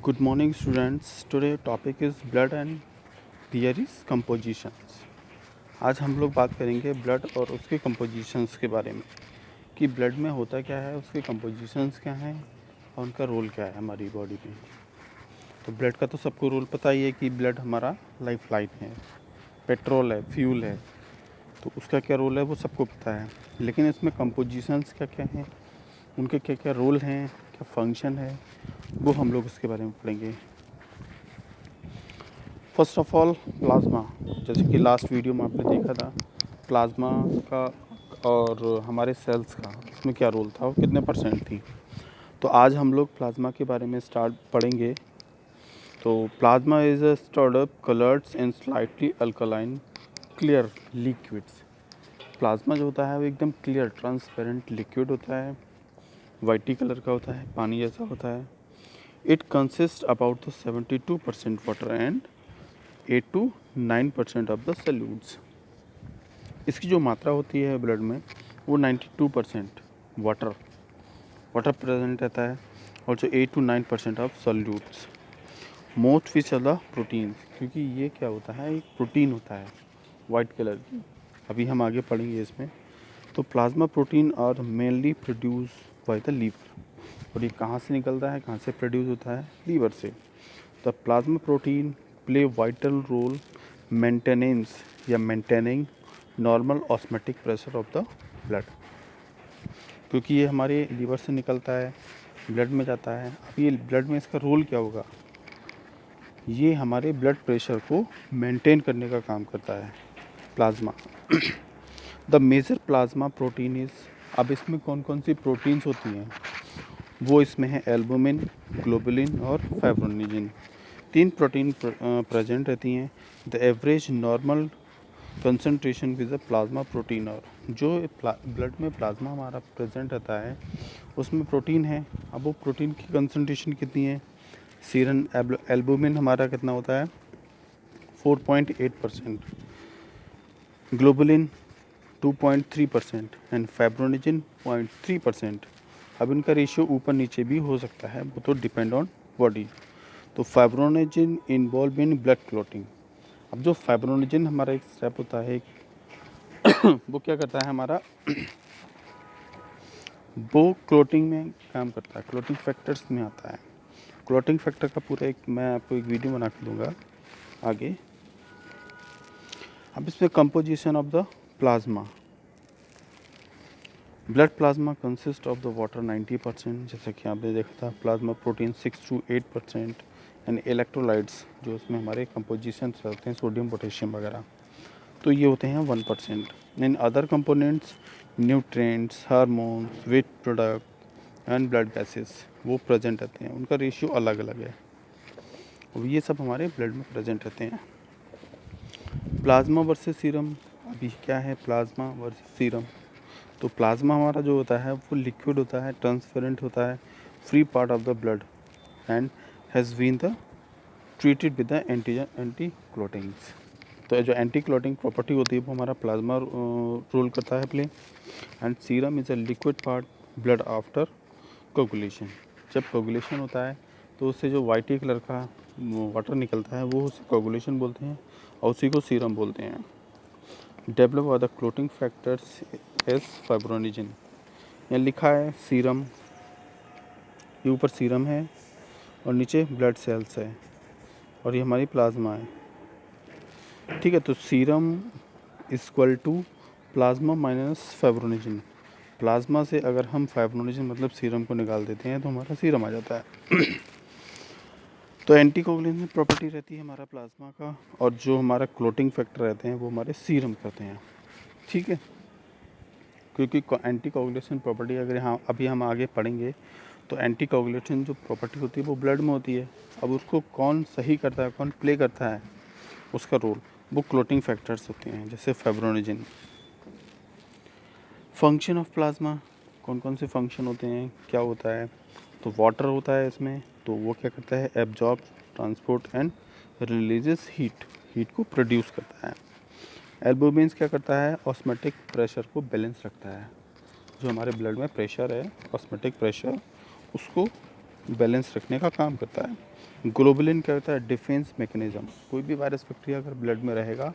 Good morning students. Today topic is blood and their is compositions. आज हम लोग बात करेंगे ब्लड और उसके compositions के बारे में कि ब्लड में होता क्या है, उसके compositions क्या हैं और उनका रोल क्या है हमारी बॉडी में। तो ब्लड का तो सबको रोल पता ही है कि ब्लड हमारा लाइफ लाइन है, पेट्रोल है, फ्यूल है, तो उसका क्या रोल है वो सबको पता है। लेकिन इसमें compositions क्या क्या हैं, उनके क्या क्या रोल हैं, क्या फंक्शन है, वो हम लोग उसके बारे में पढ़ेंगे। फर्स्ट ऑफ ऑल प्लाज्मा, जैसे कि लास्ट वीडियो में आपने देखा था प्लाज्मा का और हमारे सेल्स का इसमें क्या रोल था और कितने परसेंट थी। तो आज हम लोग प्लाज्मा के बारे में स्टार्ट पढ़ेंगे। तो plasma is a stirred up coloureds and slightly alkaline clear liquids. Plasma जो होता है वो एकदम क्लियर ट्रांसपेरेंट लिक्विड होता है, वाइटी कलर का होता है, पानी जैसा होता है। It consist about the 72% water and 8 to 9% of the solutes. इसकी जो मात्रा होती है ब्लड में वो 92% वाटर वाटर प्रेजेंट रहता है और जो 8 to 9% of solutes. Most fish are the proteins, क्योंकि ये क्या होता है, एक प्रोटीन होता है वाइट कलर की। अभी हम आगे पढ़ेंगे इसमें। तो plasma protein are mainly produce by the liver, और ये कहाँ से निकलता है, कहाँ से प्रोड्यूस होता है, लीवर से। The plasma protein play vital role maintenance या maintaining normal osmotic pressure of the blood, क्योंकि ये हमारे लीवर से निकलता है, ब्लड में जाता है। अब ये ब्लड में इसका रोल क्या होगा, ये हमारे ब्लड प्रेशर को मेंटेन करने का काम करता है plasma. The major plasma protein is, अब इसमें कौन कौन सी प्रोटीन्स होती हैं वो इसमें है एल्बुमिन, ग्लोबुलिन और फाइब्रोनिजिन। तीन प्रोटीन प्रेजेंट रहती हैं। The average normal concentration with the plasma protein, और जो ब्लड में प्लाज्मा हमारा प्रेजेंट रहता है उसमें प्रोटीन है। अब वो प्रोटीन की कंसनट्रेशन कितनी है, सीरम एल्बुमिन हमारा कितना होता है 4.8%, ग्लोबुलिन 2.3% एंड फाइब्रोनिजिन 0.3%। अब इनका रेशियो ऊपर नीचे भी हो सकता है, वो तो डिपेंड ऑन बॉडी। तो फाइब्रोनिजिन इन्वॉल्व इन ब्लड क्लॉटिंग। अब जो फाइब्रोनिजिन हमारा एक स्टेप होता है वो क्या करता है हमारा वो क्लॉटिंग में काम करता है, क्लॉटिंग फैक्टर्स में आता है। क्लॉटिंग फैक्टर का पूरा एक मैं आपको एक वीडियो बना के दूंगा आगे। अब इसमें composition of the plasma, blood plasma consist of the water 90%, जैसे कि आपने देखा था, plasma protein 6 to 8% and electrolytes जो उसमें हमारे कंपोजिशन रहते हैं सोडियम पोटेशियम वगैरह, तो ये होते हैं 1%। In other components nutrients, hormones, wet product and blood gases वो प्रेजेंट रहते हैं, उनका रेशियो अलग अलग है। और ये सब हमारे ब्लड में प्रेजेंट रहते हैं। प्लाज्मा वर्सेस सीरम, अभी क्या है प्लाज्मा वर्सेस सीरम। तो प्लाज्मा हमारा जो होता है वो लिक्विड होता है, ट्रांसपेरेंट होता है, free part of the blood and has been the treated with the anti clottings. तो जो एंटी क्लॉटिंग प्रॉपर्टी होती है वो हमारा प्लाज्मा रोल करता है play. And serum is a liquid part blood after coagulation. जब कोगुलेशन होता है तो उससे जो वाइटी कलर का वाटर निकलता है वो उसे कोगुलेशन बोलते हैं और उसी को सीरम बोलते हैं। Develop are the clotting factors as fibrinogen. यहाँ लिखा है सीरम, ये ऊपर सीरम है और नीचे ब्लड सेल्स है और ये हमारी प्लाज्मा है, ठीक है। तो serum equal to plasma minus fibrinogen. Plasma से अगर हम फाइब्रोनिजिन मतलब सीरम को निकाल देते हैं तो हमारा सीरम आ जाता है। तो एंटी कोगुलेंट प्रॉपर्टी रहती है हमारा प्लाज्मा का, और जो हमारा क्लोटिंग फैक्टर रहते हैं वो हमारे सीरम करते हैं, ठीक है। क्योंकि एंटी कोगुलेशन प्रॉपर्टी अगर यहाँ अभी हम आगे पढ़ेंगे तो एंटी कोगुलेशन जो प्रॉपर्टी होती है वो ब्लड में होती है। अब उसको कौन सही करता है, कौन प्ले करता है उसका रोल, वो क्लोटिंग फैक्टर्स होते हैं जैसे फाइब्रोनिजिन। फंक्शन ऑफ प्लाज्मा, कौन कौन से फंक्शन होते हैं, क्या होता है। तो वाटर होता है इसमें, तो वो क्या करता है absorb, transport and releases heat, heat को प्रोड्यूस करता है। एल्बुमिन क्या करता है, ऑस्मेटिक प्रेशर को बैलेंस रखता है। जो हमारे ब्लड में प्रेशर है, ऑस्मेटिक प्रेशर, उसको बैलेंस रखने का काम करता है। ग्लोबुलिन क्या होता है? Defence mechanism. कोई भी वायरस बैक्टीरिया अगर ब्लड में रहेगा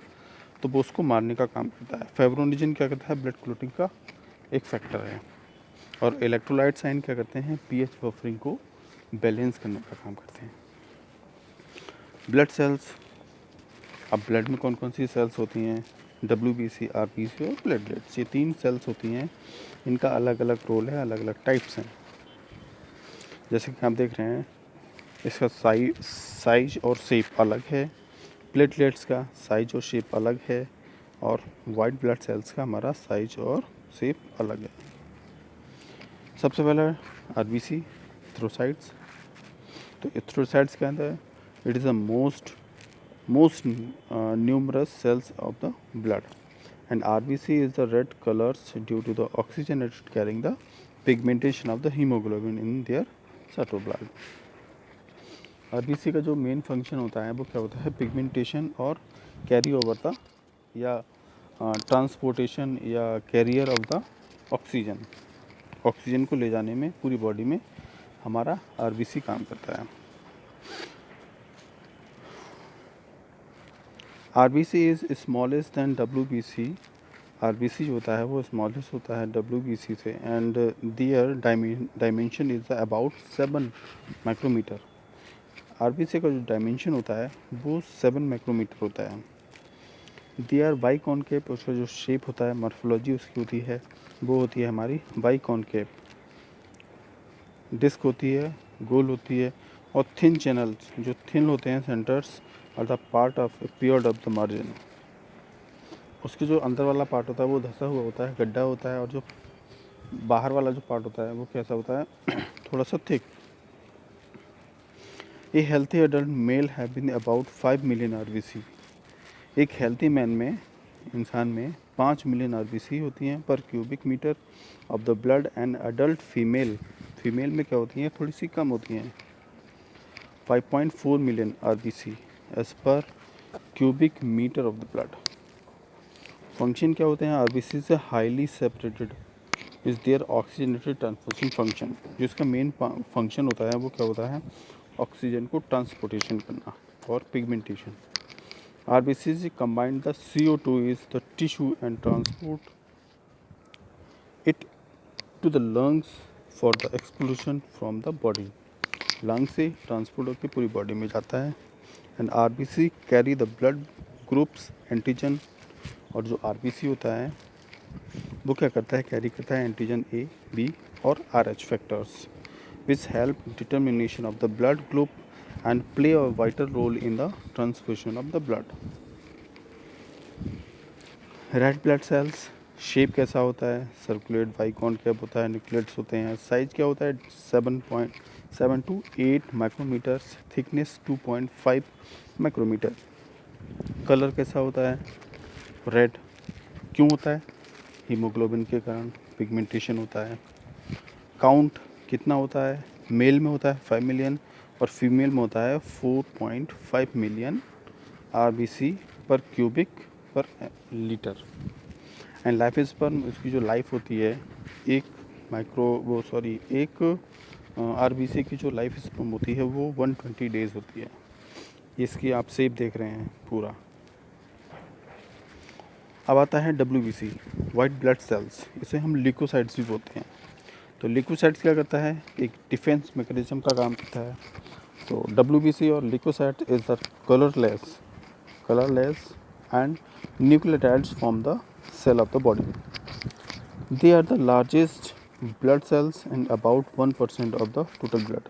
तो वो उसको मारने का काम करता है। फाइब्रोनिजिन क्या करता है? ब्लड क्लोटिंग का एक फैक्टर है। और इलेक्ट्रोलाइट साइन क्या करते हैं? पीएच बफरिंग को बैलेंस करने का काम करते हैं। ब्लड सेल्स, अब ब्लड में कौन कौन सी सेल्स होती हैं? WBC, RBC और प्लेटलेट्स, ये 3 सेल्स होती हैं। इनका अलग अलग रोल है, अलग अलग टाइप्स हैं। जैसे कि आप देख रहे हैं, इसका साइज और शेप अलग है। प्लेटलेट्स का साइज और शेप अलग है, और वाइट ब्लड सेल्स का हमारा साइज और शेप अलग है। सबसे पहला RBC, एरिथ्रोसाइट्स। तो एरिथ्रोसाइट्स के अंदर it is the most numerous cells of the blood, and RBC is the red colors due to the oxygen it carrying the pigmentation of the hemoglobin in their cytoplasm. RBC का जो main function होता है वो क्या होता है? Pigmentation और carry over the या ट्रांसपोर्टेशन या कैरियर ऑफ द ऑक्सीजन को ले जाने में पूरी बॉडी में हमारा RBC काम करता है। RBC is smallest than WBC। RBC जो होता है वो स्मॉलेस्ट होता है WBC से, and their dimension is about 7 micrometre. RBC का जो डायमेंशन होता है वो 7 माइक्रोमीटर होता है। दियर बाई कॉनकेव, उसका जो शेप होता है, मॉर्फोलॉजी उसकी होती है, वो होती है हमारी बाई कॉनकेव। डिस्क होती है, गोल होती है, और थिन चैनल्स, जो थिन होते हैं सेंटर्स और the part of peered of the margin. उसके जो अंदर वाला पार्ट होता है वो धंसा हुआ होता है, गड्ढा होता है, और जो बाहर वाला जो पार्ट होता है वो कैसा होता है? थोड़ा सा thick. A healthy adult male have been about 5 million RBC। एक हेल्थी मैन में, इंसान में 5 मिलियन RBC होती हैं per cubic metre of the blood. And adult female में क्या होती हैं? थोड़ी सी कम होती हैं, 5.4 million RBC as per cubic metre of the blood. Function क्या होते हैं RBC से? Highly separated is there oxygenated transportation function. जो इसका मेन फंक्शन होता है वो क्या होता है? ऑक्सीजन को ट्रांसपोर्टेशन करना और pigmentation. RBC combine the CO2 is the tissue and transport it to the lungs for the expulsion from the body. Lung से ट्रांसपोर्ट होकर पूरी बॉडी में जाता है। And RBC carry the blood groups antigen. और जो RBC होता है वो क्या करता है? कैरी करता है एंटीजन A, B और RH factors which help determination of the blood group and play a vital role in the transfusion of the blood. Red blood cells shape कैसा होता है? सर्कुलेट बाई कॉनकेव होता है, न्यूक्लियट्स होते हैं। साइज क्या होता है? 7.7 to 8 micrometres, thickness 2.5 micrometre. Colour कैसा होता है? रेड। क्यों होता है? हीमोग्लोबिन के कारण पिगमेंटेशन होता है। काउंट कितना होता है? मेल में होता है 5 मिलियन और फीमेल में होता है 4.5 मिलियन RBC पर क्यूबिक पर लीटर। एंड लाइफ स्पर्म, इसकी जो लाइफ होती है एक RBC की जो लाइफ स्पर्म होती है वो 120 डेज होती है। इसकी आप शेप देख रहे हैं पूरा। अब आता है WBC, वाइट ब्लड सेल्स। इसे हम ल्यूकोसाइट्स भी बोलते हैं। तो ल्यूकोसाइट्स क्या करता है? एक डिफेंस मैकेनिज्म का काम करता है। तो WBC और leukocyte is the colourless and nucleotides form the cell of the body. They are the largest blood cells and about 1% of the total blood.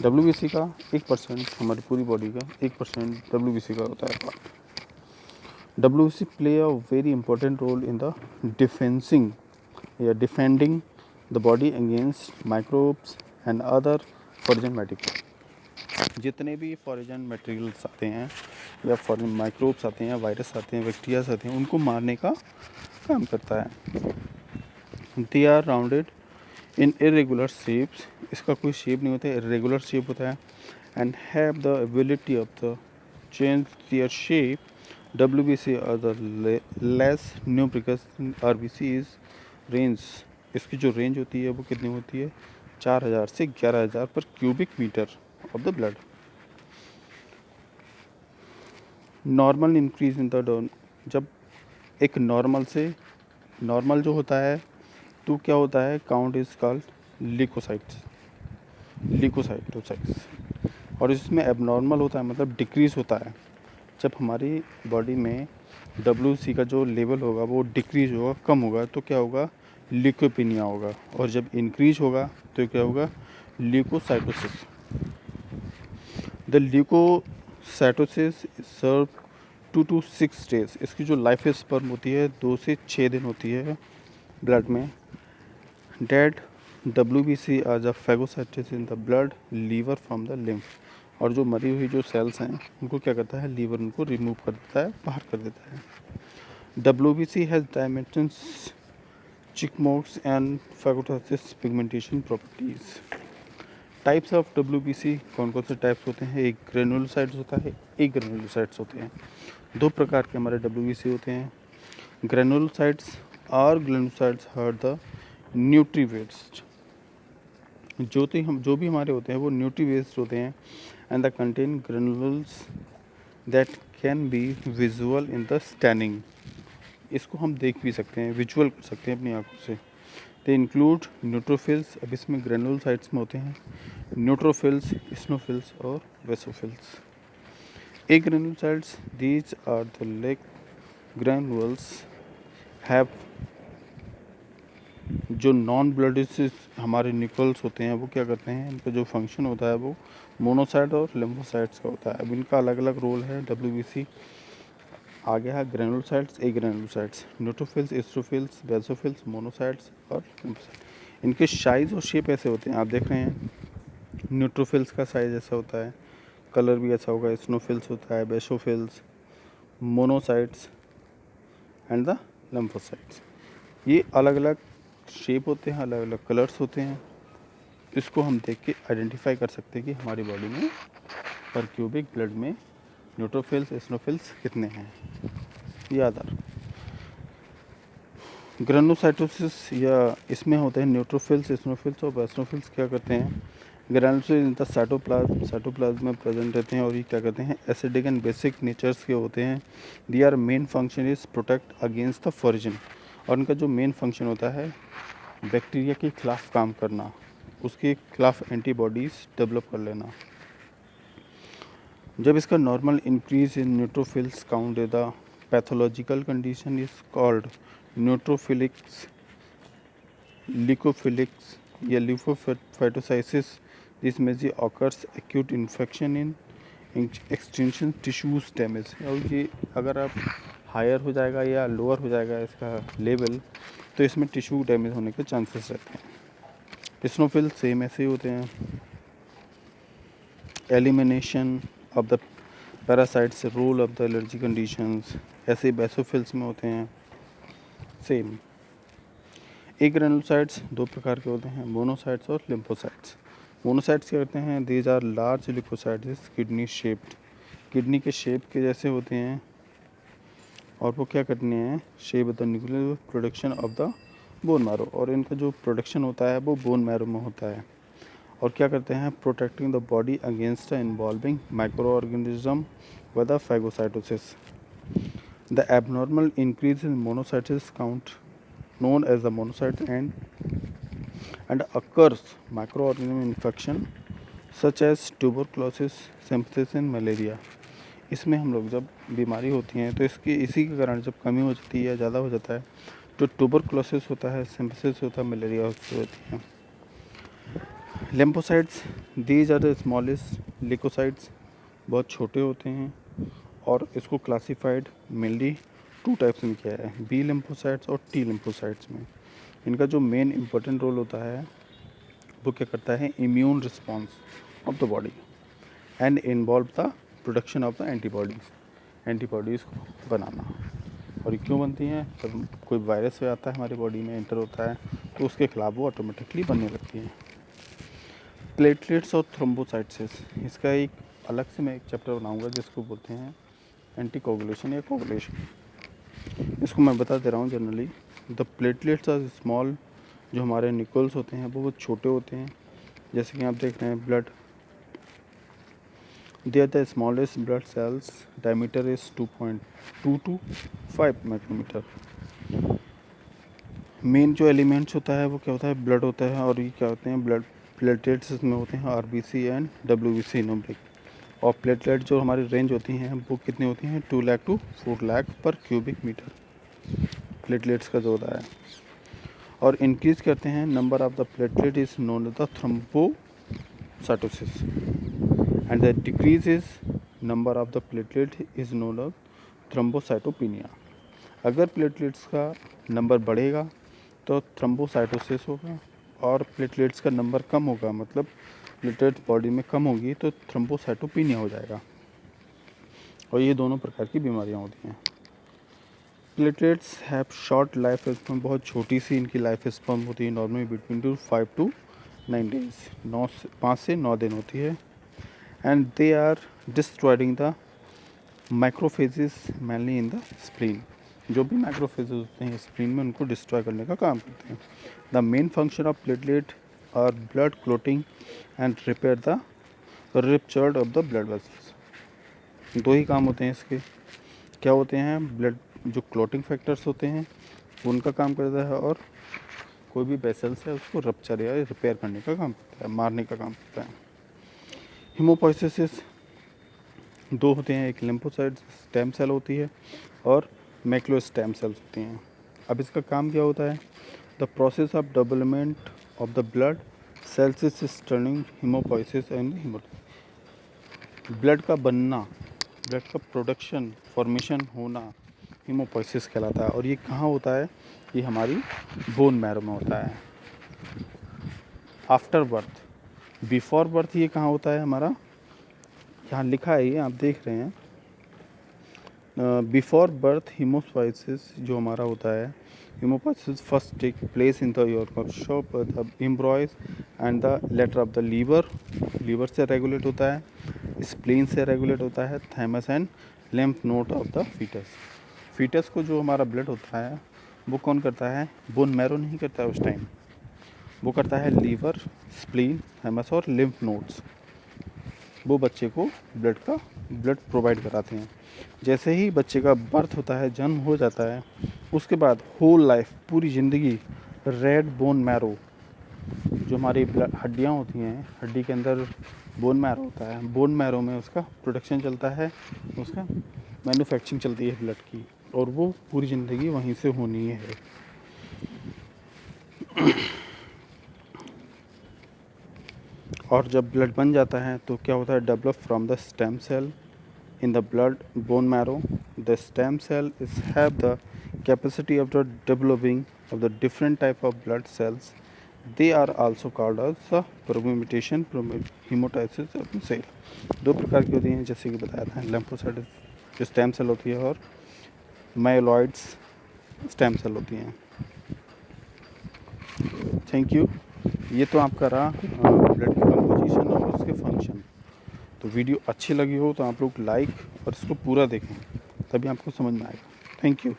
WBC का 1%, हमारी पूरी बॉडी का 1% WBC का होता है। WBC play a very important role in the defending the body against microbes and other foreign materials. जितने भी foreign materials आते हैं या फॉरेन माइक्रोब्स आते हैं, वायरस आते हैं, बैक्टीरियाज आते हैं, उनको मारने का काम करता है। They are rounded in irregular shapes. इसका कोई शेप नहीं होता है, इरेगुलर शेप होता है। And have the ability of the change their shape. WBC are the less numerical. RBC is range, इसकी जो रेंज होती है वो कितनी होती है? 4000 से 11000 पर cubic metre of the blood. Normal increase in the, जब एक नॉर्मल से, नॉर्मल जो होता है तो क्या होता है, काउंट इज कॉल्ड ल्यूकोसाइटोसाइट्स, और इसमें एबनॉर्मल होता है मतलब डिक्रीज होता है। जब हमारी बॉडी में WBC का जो लेवल होगा वो डिक्रीज होगा, कम होगा, तो क्या होगा, ल्यूकोपेनिया होगा, और जब इंक्रीज होगा तो क्या होगा, leukocytosis. The leukocytosis serve 2 to 6 days. इसकी जो लाइफ स्पर्म होती है 2 से 6 दिन होती है ब्लड में। Dead WBC are the phagocytes in the blood liver from the lymph, और जो मरी हुई जो सेल्स हैं उनको क्या करता है, लीवर उनको रिमूव कर देता है, बाहर कर देता है। WBC has dimensions, chemotaxis and phagocytosis pigmentation properties. Types of WBC कौन कौन से टाइप्स होते हैं, एक ग्रेनुलोसाइट्स होता है, एक ग्रेनुलोसाइट्स होते हैं। दो प्रकार के हमारे WBC होते हैं, ग्रेनुलोसाइट्स और granulocytes are the nutri west. जो भी हमारे होते हैं वो न्यूट्री वेस्ट होते हैं, and the contain granules that can be visual in the staining. इसको हम देख भी सकते हैं, विजुअल कर सकते हैं अपनी आंखों से। दे इंक्लूड न्यूट्रोफिल्स, अब इसमें ग्रेनुलोसाइट्स में होते हैं न्यूट्रोफिल्स, इस्नोफिल्स और basophils. A granulocytes, these are the leg granules have, जो नॉन ब्लडिस हमारे निकल्स होते हैं वो क्या करते हैं, इनका जो फंक्शन होता है वो मोनोसाइट और लिम्फोसाइट्स का होता है। अब इनका अलग अलग रोल है। WBC आ गया है ग्रेनुलोसाइट्स, ए ग्रेनुलोसाइट्स, न्यूट्रोफिल्स, एस्ट्रोफिल्स, बेसोफिल्स, मोनोसाइट्स और लिम्फोसाइट्स। इनके साइज़ और शेप ऐसे होते हैं, आप देख रहे हैं न्यूट्रोफिल्स का साइज़ ऐसा होता है, कलर भी ऐसा होगा, एस्नोफिल्स होता है, basophils, monocytes and the lymphocytes. ये अलग अलग शेप होते हैं, अलग अलग कलर्स होते हैं। इसको हम देख के आइडेंटिफाई कर सकते हैं कि हमारी बॉडी में पर क्यूबिक ब्लड में न्यूट्रोफिल्स, एस्नोफिल्स कितने हैं, याद आ। ग्रेनुलोसाइटोसिस या इसमें होते हैं न्यूट्रोफिल्स, एस्नोफिल्स और बेसोफिल्स क्या करते हैं, ग्रेनुलोसाइट्स इन द साइटोप्लाज्म में प्रेजेंट रहते हैं, और ये क्या करते हैं, एसिडिक एंड बेसिक नेचर्स के होते हैं। Their main function is protect against the foreign, और इनका जो मेन फंक्शन होता है बैक्टीरिया के खिलाफ काम करना, उसके खिलाफ एंटीबॉडीज़ डेवलप कर लेना। जब इसका normal increase in neutrophils count, the pathological condition is called neutrophilia, leukophilia या leucocytosis. This may occurs acute infection in extension tissues damage. और ये अगर आप हायर हो जाएगा या लोअर हो जाएगा इसका लेवल, तो इसमें टिश्यू डैमेज होने के चांसेस रहते हैं। इस्नोफिल सेम ऐसे ही होते हैं, elimination of the parasites, role of the allergy conditions, ऐसे बेसोफिल्स में होते हैं सेम। एक ग्रेनुलोसाइट्स दो प्रकार के होते हैं, मोनोसाइट्स और लिम्फोसाइट्स। मोनोसाइट्स क्या करते हैं, these are large leukocytes kidney shaped, kidney के शेप के जैसे होते हैं, और वो क्या करते हैं, shape the nuclear production of the bone marrow, और इनका जो प्रोडक्शन होता है वो बोन मैरो में होता है। और क्या करते हैं, protecting the body against the involving micro organism व the phagocytosis. The abnormal increase in monocytes count known as the monocyte and occurs microorganism infection such as tuberculosis, syphilis and malaria। इसमें हम लोग जब बीमारी होती हैं तो इसी के कारण जब कमी हो जाती है या ज़्यादा हो जाता है तो ट्यूबरकुलोसिस होता है, सिम्फिसिस होता है, मलेरिया होती है। Lymphocytes, these are the smallest leucocytes, बहुत छोटे होते हैं, और इसको क्लासिफाइड मेनली 2 टाइप्स में किया है, बी लिम्फोसाइट्स और टी लिम्फोसाइट्स में। इनका जो मेन इम्पोर्टेंट रोल होता है वो क्या करता है, immune response of the body and involve the production of the antibodies को बनाना। और ये क्यों बनती हैं, जब कोई वायरस आता है हमारी बॉडी में एंटर होता है तो उसके खिलाफ वो ऑटोमेटिकली बनने लगती हैं। प्लेटलेट्स और थ्रोम्बोसाइटोसिस, इसका एक अलग से मैं एक चैप्टर बनाऊंगा जिसको बोलते हैं एंटीकोगुलेशन या कोगुलेशन। इसको मैं बता दे रहा हूँ generally. The platelets are small, जो हमारे निकल्स होते हैं वो बहुत छोटे होते हैं, जैसे कि आप देख रहे हैं blood, they are the smallest blood cells, diameter is 2.2 to 5 micrometre. Main जो एलिमेंट्स होता है वो क्या होता है, ब्लड होता है। और ये क्या होते हैं, ब्लड प्लेटलेट्स इसमें होते हैं, आरबीसी एंड डब्ल्यूबीसी न्यूमेरिक। और प्लेटलेट जो हमारी रेंज होती हैं वो कितनी होती हैं, 2 लाख टू 4 लाख पर क्यूबिक मीटर प्लेटलेट्स का जो होता है। और इंक्रीज करते हैं number of the platelet is known as the thrombocytosis and the decrease is number of the platelet is known as thrombocytopenia. अगर प्लेटलेट्स का नंबर बढ़ेगा तो थ्रोम्बोसाइटोसिस होगा, और प्लेटलेट्स का नंबर कम होगा, मतलब प्लेटलेट्स बॉडी में कम होगी तो थ्रोम्बोसाइटोपिनिया हो जाएगा। और ये दोनों प्रकार की बीमारियां होती हैं। Platelets have short life span, बहुत छोटी सी इनकी लाइफ स्पैन होती है, नॉर्मली बिटवीन 5 to 9 डेज, 5 से 9 दिन होती है। And they are destroying the microphages mainly in the spleen. जो भी माइक्रोफेजेस होते हैं स्प्लीन में, उनको डिस्ट्रॉय करने का काम करते हैं। The main function of platelet are blood clotting and repair the ruptured of the blood vessels. दो ही काम होते हैं इसके। क्या होते हैं, ब्लड जो क्लोटिंग फैक्टर्स होते हैं उनका काम करता है, और कोई भी वेसल्स है उसको रप्चर या रिपेयर करने का काम करता है, मारने का काम करता है। हीमोपोइसिस दो होते हैं, एक लिम्फोसाइट स्टेम सेल होती है और मैक्लो स्टेम सेल्स होती हैं। अब इसका काम क्या होता है, the process of development of the blood cells is turning haemopoiesis and haematosis. Blood का बनना, ब्लड का प्रोडक्शन, फॉर्मेशन होना हीमोपोइसिस कहलाता है। और ये कहाँ होता है, ये हमारी बोन मैरो में होता है। आफ्टर बर्थ, बिफोर बर्थ ये कहाँ होता है हमारा, यहाँ लिखा है, ये आप देख रहे हैं। बिफोर बर्थ हीमोपोइसिस जो हमारा होता है, haemopoiesis first take place in the workshop the embryos and the later of the liver. Liver से रेगुलेट होता है, स्प्लीन से रेगुलेट होता है, thymus and lymph node of the foetus. Foetus को जो हमारा ब्लड होता है वो कौन करता है, बोन मैरो नहीं करता है उस टाइम, वो करता है लीवर, स्प्लीन, थाइमस और लिम्फ नोड्स। वो बच्चे को ब्लड प्रोवाइड कराते हैं। जैसे ही बच्चे का बर्थ होता है, जन्म हो जाता है, उसके बाद होल लाइफ, पूरी ज़िंदगी रेड बोन मैरो, जो हमारी हड्डियाँ होती हैं, हड्डी के अंदर बोन मैरो होता है, बोन मैरो में उसका प्रोडक्शन चलता है, उसका मैन्युफैक्चरिंग चलती है ब्लड की, और वो पूरी ज़िंदगी वहीं से होनी है। और जब ब्लड बन जाता है तो क्या होता है, develop from the stem cell in the blood bone marrow. The stem cell is have the capacity of the developing of the different type of blood cells. They are also called as the promulgation, hemolysis of the cell. दो प्रकार की होती हैं, जैसे कि बताया था, lymphocyte जो स्टेम सेल होती है और माइलॉइड्स स्टेम सेल होती हैं। Thank you. ये तो आपका रहा ब्लड की कंपोजिशन और उसके फंक्शन। तो वीडियो अच्छी लगी हो तो आप लोग लाइक और इसको पूरा देखें, तभी आपको समझ में आएगा। Thank you.